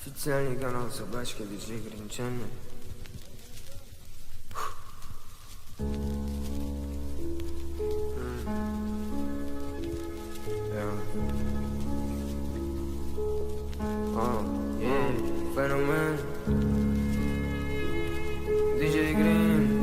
Официальный канал Собачка Диджей Гринчанин. Fenomen DJ Green.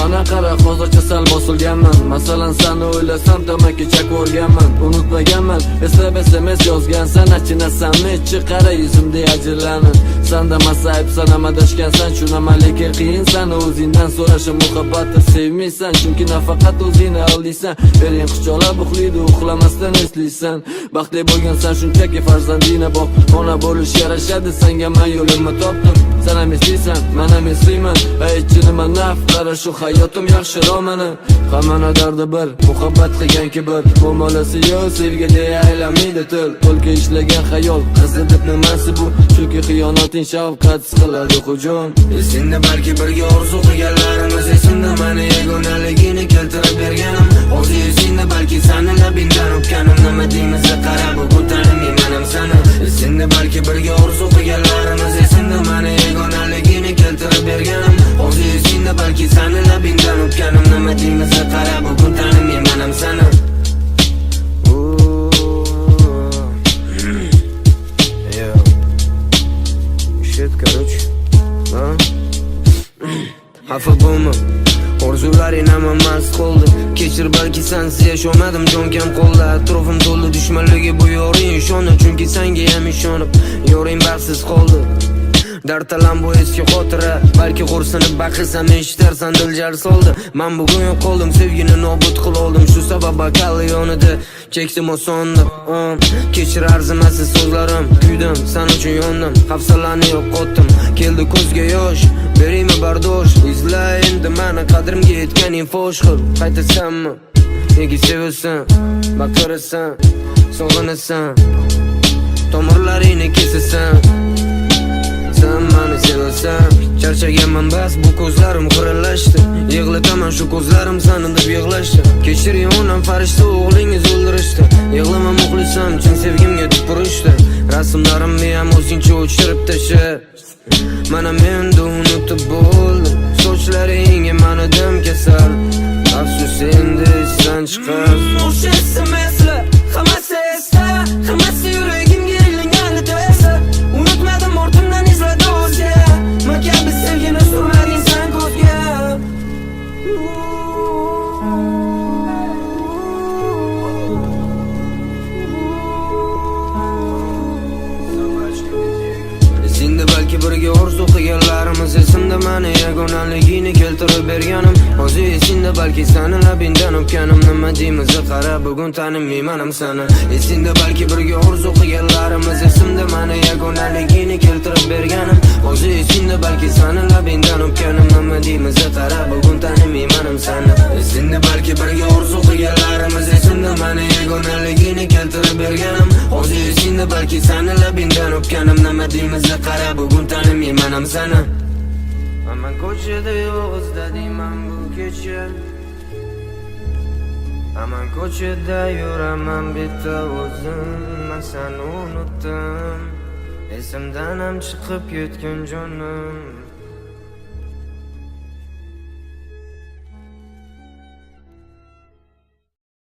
Mana qara, hozircha sal bosilganman. Masalan, seni o'ylasam tamaki chaqib o'rganman. Unutmaganman, eslab SMS yozgansan. Achinasanmi, ichi qara yuzimda ajrlanib. Sanda masayib sanam adashgansan, tushunaman lekin qiyin seni o'zingdan so'rashim. Muhabbatni sevmaysan, chunki nafaqat o'zingni aldiysan. Bering quchoqlab uxlaydi, uxlamasdan eslaysan. Baxtli bo'lgansan, shunchaki farzandingni boq. Ona bo'lish yarashadi, senga men yo'limni topdim. Sen ham eslaysan, men ham eslayman. Aytchi nima naf, qara shu hayotim yaxshi romani. Hammani dardi bir, muhabbat qilgan kibr. Muomalasi yo'q, sevgi deya aylamaydi til. Qo'lga ishlagan xayol, qizi deb nimasi bu? Chunki xiyonating shafqatsiz qiladi hujum. Esimda balki birga orzu qilganlarimiz, esimda meni yagonaligini keltirib berganim. O'zi esimda balki seni labingdan o'pganim. Nima deymiz qara, bugun taniyman ham seni. Esimda balki birga orzu qilganlarimiz, esimda meni yagonaligini keltirib berganim. O'zi esimda balki seni labingdan o'pganim. Nima deymiz qara, bugun taniyman ham seni. Короче, xafa bo'lma, orzularing hamma mast qoldi. Kechir, balki sensiz yasholmadim, jon kam qoldi. Atrofim to'ldi dushmanligi, bu yoring ishoni. Chunki senga ham ishonib, yoring baxtsiz qoldi. Dard talam bu eski xotira, balki xo'rsinib baqirsam eshitarsan, dil jar soldi. Men bugun yo'q qoldim, sevgini nobud qila oldim. Shu sabab bakali yonida chekdim osonda. Kechir, arzimasiz so'zlarim, kuydim, sen uchun yondim. Hafsalani yo'qotdim, keldi ko'zga yosh, beraymi bardosh. Izla endi meni qadrimga yetganing fosh qil. Qaytasanmi? Nega sevasan, baqirasan, sog'inasan, tomirlaringni kesasan. Sen meni sevasan, charchaganman bas, bu ko'zlarim xiralashdi. Yig'lataman shu ko'zlarim seni deb yig'lashdi. Kechir, yonam farishta o'g'lingiz o'ldirishdi. Yig'lama muxlisam, chin sevgimga tupurishdi. Rasmlarimni ham o'zingcha o'chirib tasha. Mana menda unutib bo'ldim, sochlaringga manidim kasal. Afsus endi esdan chiqar. O'sha SMS'lar hammasi esda, hammasi yuragimga ilinganida esa. Unutmadim, ortimdan izladi o'zga. Men kabi sevgini surmading sen ko'zga. Esimda balki birga orzu qilganlarimiz, esimda meni yagonaligini keltirib berganim. O'zi esimda balki seni labingdan o'pganim. Nima deymiz qara, bugun taniyman ham seni. Esimda balki birga orzu qilganlarimiz, esimda meni yagonaligini keltirib berganim. O'zi esimda balki seni labingdan o'pganim. Nima deymiz qara, bugun taniyman ham seni. Esimda balki birga orzu qilganlarimiz, esimda meni yagonaligini keltirib berganim. O'zi esimda balki seni labingdan o'pganim. Nima deymiz qara, bugun taniyman ham seni. Aman ko'chada yo'q izladingman bu kecha. Aman ko'chada yuraman bitta o'zim. Men seni unutdim, esimdan ham chiqib ketgan jonim.